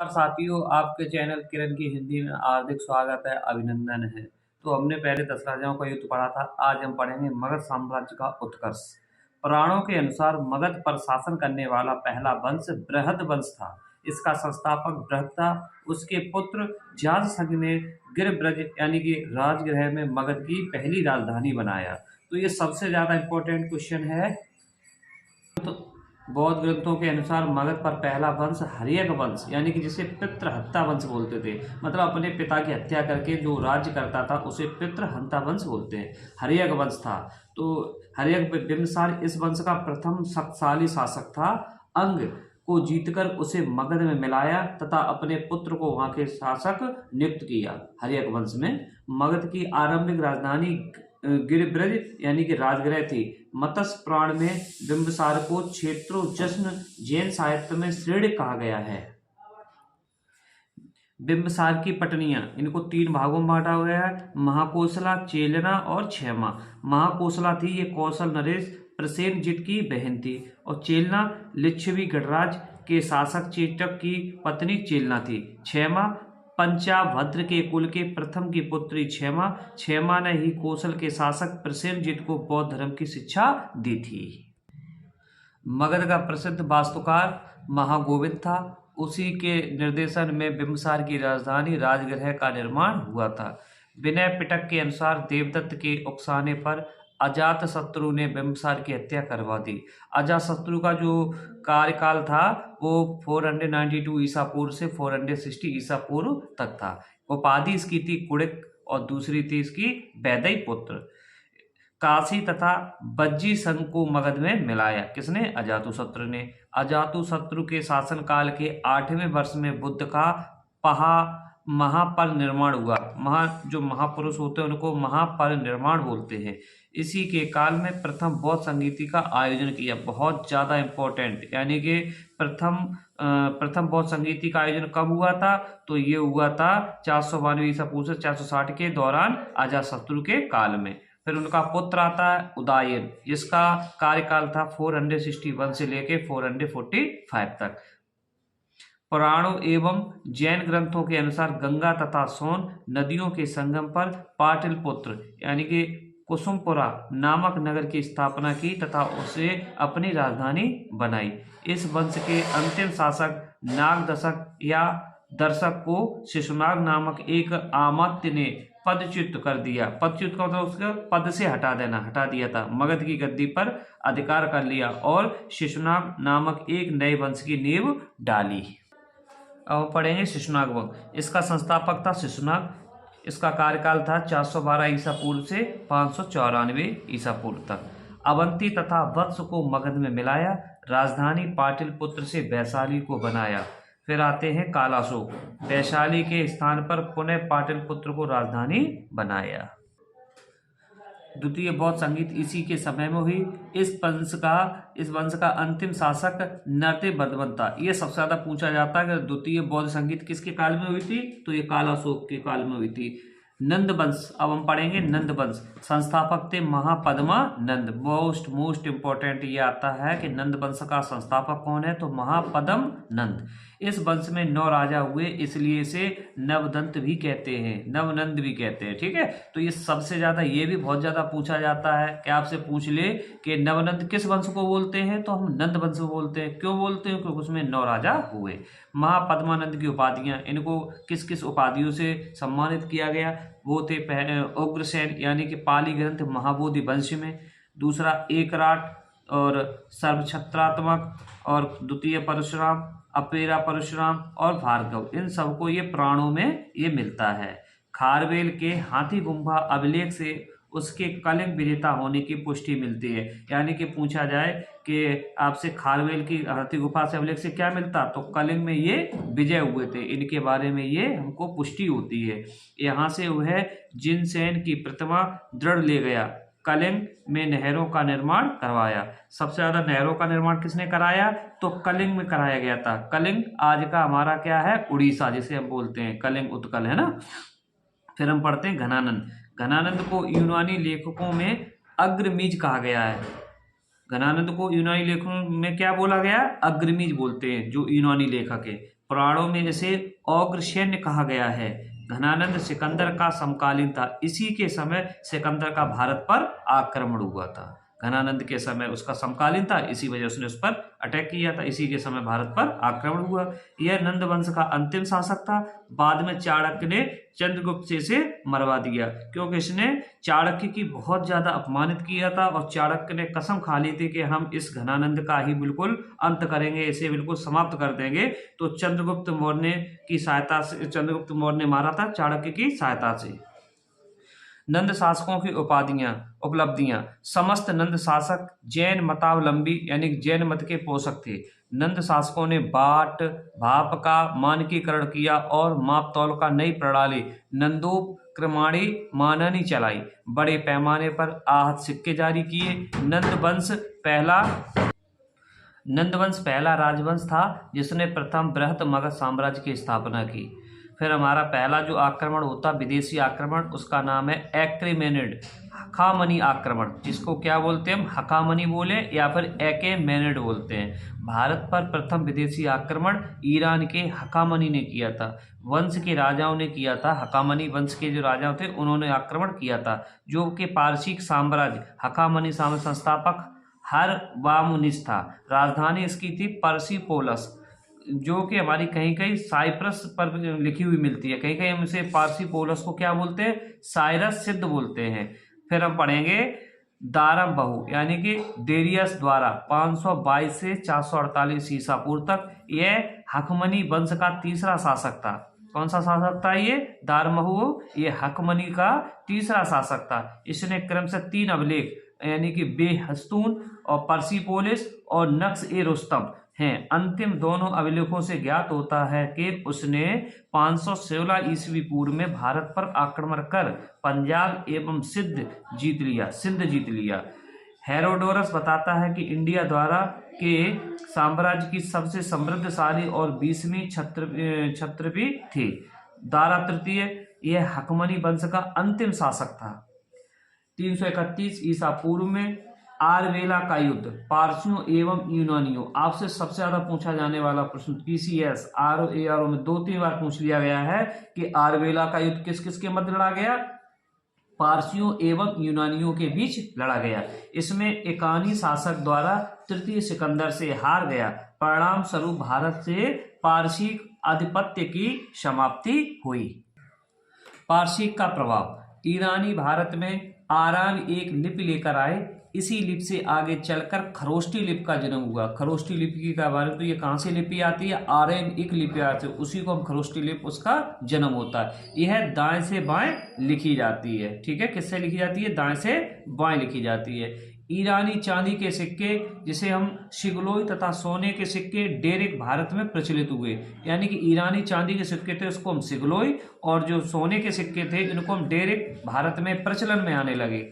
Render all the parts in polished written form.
साथियों, आपके चैनल किरण की हिंदी में हार्दिक स्वागत है, अभिनंदन है। तो हमने पहले 10 राजाओं का युद्ध पढ़ा था। आज हम पढ़ेंगे मगध साम्राज्य का उत्कर्ष। पुराणों के अनुसार मगध पर शासन करने वाला पहला वंश बृहद वंश था। इसका संस्थापक बृहद था। उसके पुत्र जातशंग ने गिरिब्रज यानी कि राजगृह में मगध की पहली राजधानी बनाया। तो ये सबसे ज्यादा इंपॉर्टेंट क्वेश्चन है। तो बौद्ध ग्रंथों के अनुसार मगध पर पहला वंश हर्यक वंश यानी कि जिसे पितृहत्या वंश बोलते थे, मतलब अपने पिता की हत्या करके जो राज्य करता था उसे पितृहंता वंश बोलते हैं, हर्यक वंश था। तो हर्यक बिंबिसार इस वंश का प्रथम शक्तिशाली शासक था। अंग को जीतकर उसे मगध में मिलाया तथा अपने पुत्र को वहां के शासक नियुक्त किया। हर्यक वंश में मगध की आरंभिक राजधानी गिरिब्रज यानी कि राजगृह थी। मत्स्य पुराण में बिंबिसार को क्षेत्रों जश्न जैन साहित्य में श्रेय कहा गया है। बिंबिसार की पत्नियां, इनको 3 भागों में बांटा गया है, महाकोसला, चेलना और क्षेमा। महाकोसला थी ये कौशल नरेश प्रसेनजित की बहन थी और चेलना लिच्छवी गणराज के शासक चेटक की पत्नी चेलना थी। क्षेमा पंचाभद्र के कुल के प्रथम की पुत्री क्षेमा ने ही कौशल के शासक प्रसेनजित को बौद्ध धर्म की शिक्षा दी थी। मगध का प्रसिद्ध वास्तुकार महागोविंद था। उसी के निर्देशन में बिंबिसार की राजधानी राजगृह का निर्माण हुआ था। विनय पिटक के अनुसार देवदत्त के उकसाने पर अजातशत्रु ने बिंबिसार की हत्या करवा दी। अजातशत्रु का जो कार्यकाल था वो 492 ईसा पूर्व से 460 ईसा पूर्व तक था। उपाधि इसकी थी कुड़िक और दूसरी थी इसकी वैदई पुत्र। काशी तथा बज्जी संघ को मगध में मिलाया किसने? अजातशत्रु ने। अजातशत्रु के शासनकाल के 8वें वर्ष में बुद्ध का महापरिनिर्वाण हुआ। जो महापुरुष होते हैं उनको महापरिनिर्वाण बोलते हैं। इसी के काल में प्रथम बौद्ध संगीति का आयोजन किया। बहुत ज्यादा इंपॉर्टेंट, यानी कि प्रथम बौद्ध संगीति का आयोजन कब हुआ था? तो ये हुआ था 492 ईसा पूर्व से 460 के दौरान अजातशत्रु के काल में। फिर उनका पुत्र आता है उदयन, जिसका कार्यकाल था 461 से लेके 445 तक। पुराणों एवं जैन ग्रंथों के अनुसार गंगा तथा सोन नदियों के संगम पर पाटलिपुत्र यानी कि कुसुमपुरा नामक नगर की स्थापना की तथा उसे अपनी राजधानी बनाई। इस वंश के अंतिम शासक नागदशक या दर्शक को शिशुनाग नामक एक अमात्य ने पदच्युत कर दिया। पदच्युत का मतलब उसका पद से हटा दिया था। मगध की गद्दी पर अधिकार कर लिया और शिशुनाग नामक एक नए वंश की नींव डाली। अब पढ़ेंगे शिशुनाग वंश। इसका संस्थापक था शिशुनाग। इसका कार्यकाल था 412 ईसा पूर्व से 594 ईसा पूर्व तक। अवंती तथा वत्स को मगध में मिलाया। राजधानी पाटलिपुत्र से वैशाली को बनाया। फिर आते हैं कालाशोक। वैशाली के स्थान पर पुनः पाटलिपुत्र को राजधानी बनाया। द्वितीय बौद्ध संगीत इसी के समय में हुई। इस वंश का अंतिम शासक नरते-वर्धमान था। ये सबसे ज्यादा पूछा जाता है कि द्वितीय बौद्ध संगीत किसके काल में हुई थी? तो ये कालाशोक के काल में हुई थी। नंद वंश, अब हम पढ़ेंगे नंद वंश। संस्थापक थे महापद्मा नंद। मोस्ट इंपॉर्टेंट ये आता है कि नंद वंश का संस्थापक कौन है? तो महापद्म नंद। इस वंश में 9 राजा हुए, इसलिए इसे नवदंत भी कहते हैं, नवनंद भी कहते हैं। ठीक है, तो ये सबसे ज्यादा, ये भी बहुत ज्यादा पूछा जाता है कि आपसे पूछ ले कि नवनंद किस वंश को बोलते हैं? तो हम नंद वंश को बोलते हैं। क्यों बोलते हैं? क्योंकि उसमें 9 राजा हुए। महापद्मानंद की उपाधियां, इनको किस किस उपाधियों से सम्मानित किया गया? वो थे उग्रसेन यानी कि पाली ग्रंथ महाबोधि वंश में। दूसरा एकराट और सर्वछत्रात्मक और द्वितीय परशुराम, अपेरा परशुराम और भार्गव, इन सबको ये पुराणों में ये मिलता है। खारवेल के हाथी गुम्फा अभिलेख से उसके कलिंग विजेता होने की पुष्टि मिलती है। यानी कि पूछा जाए कि आपसे खारवेल की हाथी गुफा से अभिलेख से क्या मिलता? तो कलिंग में ये विजय हुए थे, इनके बारे में ये हमको पुष्टि होती है। यहाँ से वह जिनसेन की प्रतिमा दृढ़ ले गया। कलिंग में नहरों का निर्माण करवाया। सबसे ज्यादा नहरों का निर्माण किसने कराया? तो कलिंग में कराया गया था। कलिंग आज का हमारा क्या है? उड़ीसा, जिसे हम बोलते हैं कलिंग उत्कल, है ना। फिर हम पढ़ते हैं घनानंद। घनानंद को यूनानी लेखकों में अग्रमीज कहा गया है। घनानंद को यूनानी लेखकों में क्या बोला गया? अग्रमीज बोलते हैं जो यूनानी लेखक है। पुराणों में इसे औग्रसैन्य कहा गया है। घनानंद सिकंदर का समकालीन था, इसी के समय सिकंदर का भारत पर आक्रमण हुआ था। घनानंद के समय उसका समकालीन था, इसी वजह से उसने उस पर अटैक किया था, इसी के समय भारत पर आक्रमण हुआ। यह नंद वंश का अंतिम शासक था। बाद में चाणक्य ने चंद्रगुप्त से इसे मरवा दिया, क्योंकि इसने चाणक्य की बहुत ज्यादा अपमानित किया था और चाणक्य ने कसम खा ली थी कि हम इस घनानंद का ही बिल्कुल अंत करेंगे, इसे बिल्कुल समाप्त कर देंगे। तो चंद्रगुप्त मौर्य की सहायता से, चंद्रगुप्त मौर्य ने मारा था चाणक्य की सहायता से। नंद शासकों की उपलब्धियां। समस्त नंद शासक जैन मतावलंबी यानी जैन मत के पोषक थे। नंद शासकों ने बाट भाप का मानकीकरण किया और माप तौल का नई प्रणाली नंदोपक्रमाणी माननी चलाई। बड़े पैमाने पर आहत सिक्के जारी किए। नंदवंश पहला राजवंश था जिसने प्रथम बृहत मगध साम्राज्य की स्थापना की। फिर हमारा पहला जो आक्रमण होता विदेशी आक्रमण, उसका नाम है एक्रेमेनिड हकामनी आक्रमण, जिसको क्या बोलते हैं हम, हकामनी बोले या फिर एक्रेमेनिड बोलते हैं। भारत पर प्रथम विदेशी आक्रमण ईरान के हकामनी ने किया था। वंश के राजाओं ने किया था, हकामनी वंश के जो राजा थे उन्होंने आक्रमण किया था। जो कि पारसिक साम्राज्य हकामनी संस्थापक हरवामुनिस था। राजधानी इसकी थी पर्सिपोलस, जो कि हमारी कहीं कहीं साइप्रस पर लिखी हुई मिलती है, कहीं कहीं हम इसे पार्सिपोलस को क्या बोलते हैं, साइरस सिद्ध बोलते हैं। फिर हम पढ़ेंगे दारम बहु यानी कि डेरियस द्वारा 522 से 448 ईसा पूर्व तक। यह हकमनी वंश का तीसरा शासक था। कौन सा शासक था ये, दारमहु, ये हकमनी का तीसरा शासक था। इसने क्रम से 3 अभिलेख यानी कि बेहस्तून और पर्सिपोलिस और नक्श ए रुस्तम हैं। अंतिम दोनों अभिलेखों से ज्ञात होता है कि उसने 516 ईस्वी पूर्व में भारत पर आक्रमण कर पंजाब एवं सिंध जीत लिया। हेरोडोरस बताता है कि इंडिया द्वारा के साम्राज्य की सबसे समृद्धशाली और 20वीं छत्रपी थे। दारा तृतीय यह हकमनी वंश का अंतिम शासक था। 331 ईसा पूर्व में आरवेला का युद्ध पारसियों एवं यूनानियों। आपसे सबसे ज्यादा पूछा जाने वाला प्रश्न पीसीएस आरओ में 2-3 बार पूछ लिया गया है कि आरवेला का युद्ध किस किस के मध्य लड़ा गया, पारसियों एवं यूनानियों के बीच लड़ा गया। इसमें एकानी शासक द्वारा तृतीय सिकंदर से हार गया। परिणाम स्वरूप भारत से पारसी आधिपत्य की समाप्ति हुई। पारसिक का प्रभाव। ईरानी भारत में आरान एक लिपि लेकर आए। इसी लिपि से आगे चलकर खरोष्टी लिपि का जन्म हुआ। खरोष्टी लिपि का बारे में तो ये कहाँ से लिपि आती है, आर्यन एक लिपि आती है, उसी को हम खरोष्टी लिपि, उसका जन्म होता है। यह दाएं से बाएं लिखी जाती है। ठीक है, किससे लिखी जाती है, दाएं से बाएं लिखी जाती है। ईरानी चांदी के सिक्के जिसे हम सिगलोई तथा सोने के सिक्के डेरिक भारत में प्रचलित हुए। यानी कि ईरानी चांदी के सिक्के थे उसको हम सिगलोई, और जो सोने के सिक्के थे इनको हम डेरिक भारत में प्रचलन में आने लगे।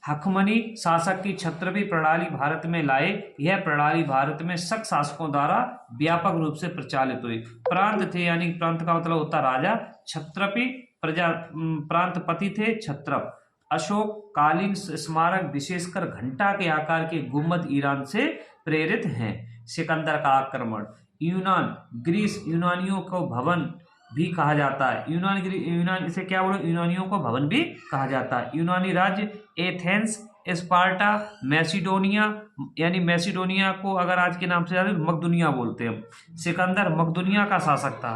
हकमनी शासक की छत्रपी प्रणाली भारत में लाए। यह प्रणाली भारत में शक शासकों द्वारा व्यापक रूप से प्रचालित हुई। प्रांत थे यानी प्रांत का मतलब होता राजा, छत्रपी प्रांतपति थे छत्रप। अशोक कालीन स्मारक विशेषकर घंटा के आकार के गुंबद ईरान से प्रेरित हैं। सिकंदर का आक्रमण। यूनान ग्रीस यूनानियों को भवन भी कहा जाता है। यूनान इसे क्या बोलो, यूनानियों को भवन भी कहा जाता है। यूनानी राज्य एथेंस, स्पार्टा, मैसिडोनिया यानी मैसिडोनिया को अगर आज के नाम से जाते मकदुनिया बोलते हैं। सिकंदर मकदुनिया का शासक था।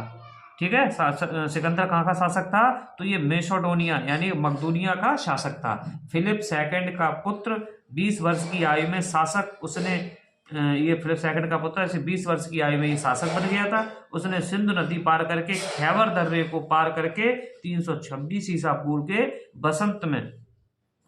ठीक है, सिकंदर कहाँ का शासक था, तो ये मैसिडोनिया यानी मकदुनिया का शासक था। फिलिप सेकंड का पुत्र 20 वर्ष की आयु में शासक, उसने ये फिलिप सेकंड का पुत्र ऐसे 20 वर्ष की आयु में ही शासक बन गया था। उसने सिंधु नदी पार करके खैबर दर्रे को पार करके 326 ईसा पूर्व के बसंत में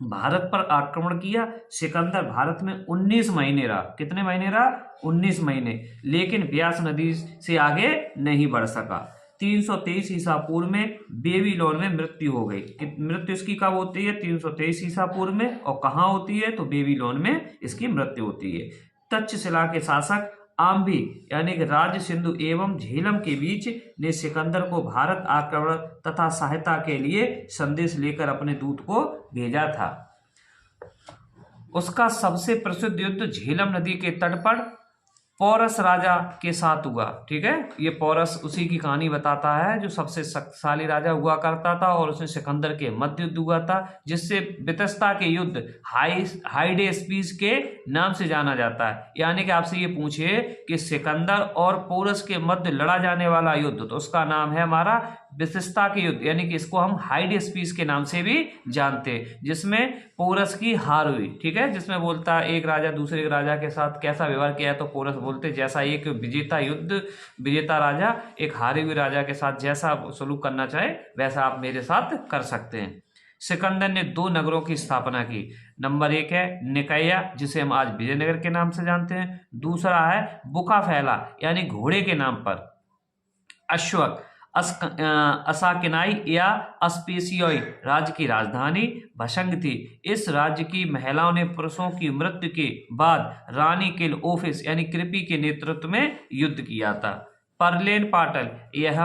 भारत पर आक्रमण किया। सिकंदर भारत में 19 महीने रहा। कितने महीने रहा, 19 महीने, लेकिन ब्यास नदी से आगे नहीं बढ़ सका। 323 ईसा पूर्व में बेबीलोन में मृत्यु हो गई। मृत्यु इसकी कब होती है, 323 ईसा पूर्व में, और कहाँ होती है, तो बेबीलोन में इसकी मृत्यु होती है। तक्षशिला के शासक आम्भी यानी कि राज्य सिंधु एवं झेलम के बीच ने सिकंदर को भारत आक्रमण तथा सहायता के लिए संदेश लेकर अपने दूत को भेजा था। उसका सबसे प्रसिद्ध युद्ध झेलम नदी के तट पर पोरस राजा के साथ हुआ। ठीक है, ये पोरस उसी की कहानी बताता है जो सबसे शक्तिशाली राजा हुआ करता था और उसने सिकंदर के मध्य युद्ध हुआ था, जिससे बितस्ता के युद्ध हाइडेस्पीस के नाम से जाना जाता है। यानी कि आपसे ये पूछे कि सिकंदर और पोरस के मध्य लड़ा जाने वाला युद्ध, तो उसका नाम है हमारा बितस्ता के युद्ध, यानी कि इसको हम हाइडेस्पीस के नाम से भी जानते हैं, जिसमें पोरस की हार हुई। ठीक है, जिसमें बोलता है एक राजा दूसरे राजा के साथ कैसा व्यवहार किया है, तो पोरस बोलते जैसा एक विजेता राजा एक हारे हुए राजा के साथ जैसा सलूक करना चाहे वैसा आप मेरे साथ कर सकते हैं। सिकंदर ने 2 नगरों की स्थापना की। नंबर 1 है निकाया, जिसे हम आज विजयनगर के नाम से जानते हैं। दूसरा है बुकाफैला, यानी घोड़े के नाम पर। अश्वक, असाकिनाई या अस्पेसियोई राज्य की राजधानी भशंग थी। इस राज्य की महिलाओं ने पुरुषों की मृत्यु के बाद रानी किलओफिस यानी कृपि के नेतृत्व में युद्ध किया था। परलेन पाटल, यह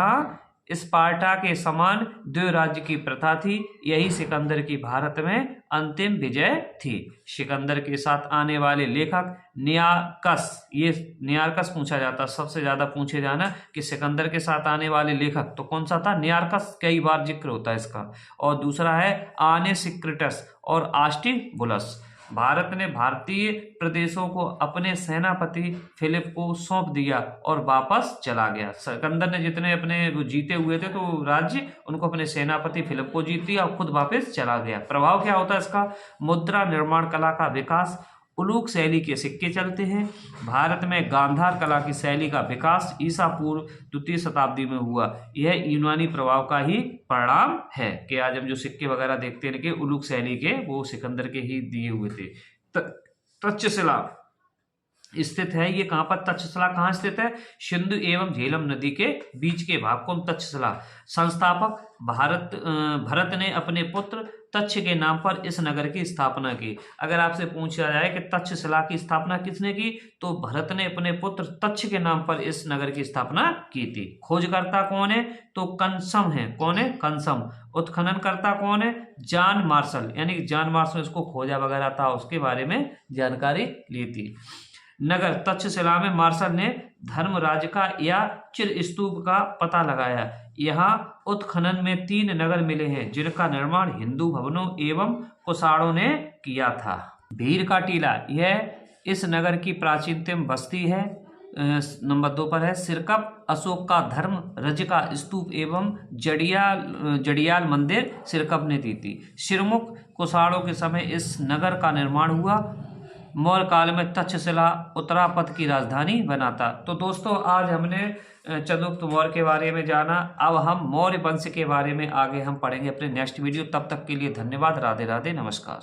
स्पार्टा के समान द्वि राज्य की प्रथा थी। यही सिकंदर की भारत में अंतिम विजय थी। सिकंदर के साथ आने वाले लेखक नियार्कस, ये नियार्कस पूछा जाता, सबसे ज्यादा पूछे जाना कि सिकंदर के साथ आने वाले लेखक तो कौन सा था, नियार्कस, कई बार जिक्र होता है इसका। और दूसरा है आनेसिक्रिटस और आस्टिबुलस। भारत ने भारतीय प्रदेशों को अपने सेनापति फिलिप को सौंप दिया और वापस चला गया। सिकंदर ने जितने अपने जीते हुए थे तो राज्य उनको अपने सेनापति फिलिप को जीत दिया और खुद वापस चला गया। प्रभाव क्या होता है इसका, मुद्रा निर्माण कला का विकास, उलूक शैली के सिक्के चलते हैं। भारत में गांधार कला की शैली का विकास ईसा पूर्व 2वीं शताब्दी में हुआ। यह यूनानी प्रभाव का ही परिणाम है कि आज हम जो सिक्के वगैरह देखते हैं कि उलूक शैली के वो सिकंदर के ही दिए हुए थे। तक्षशिला स्थित है। ये कहाँ पर, तक्षशिला कहाँ स्थित है, सिंधु एवं झेलम नदी के बीच के भाग को तक्षशिला। संस्थापक भरत ने अपने पुत्र तक्ष के नाम पर इस नगर की स्थापना की। अगर आपसे पूछा जाए कि तक्षशिला की स्थापना किसने की, तो भरत ने अपने पुत्र तक्ष के नाम पर इस नगर की स्थापना की थी। खोजकर्ता कौन है, तो कंसम है। कौन है, कंसम। उत्खननकर्ता कौन है, जॉन मार्शल, यानी कि जॉन मार्शल इसको खोजा वगैरह था, उसके बारे में जानकारी ली थी। नगर तक्षशिला में मार्शल ने धर्मराज का या चिर स्तूप का पता लगाया। यहाँ उत्खनन में 3 नगर मिले हैं जिनका निर्माण हिंदू भवनों एवं कुषाणों ने किया था। भीर का टीला, यह इस नगर की प्राचीनतम बस्ती है। नंबर 2 पर है सिरकप, अशोक का धर्म रज का स्तूप एवं जड़ियाल मंदिर सिरकप ने दी थी। सिरमुख, कुषाणों के समय इस नगर का निर्माण हुआ। मौर्य काल में तक्षशिला उत्तरापद की राजधानी बना था। तो दोस्तों आज हमने चंद्रगुप्त मौर्य के बारे में जाना। अब हम मौर्य वंश के बारे में आगे हम पढ़ेंगे अपने नेक्स्ट वीडियो। तब तक के लिए धन्यवाद। राधे राधे, नमस्कार।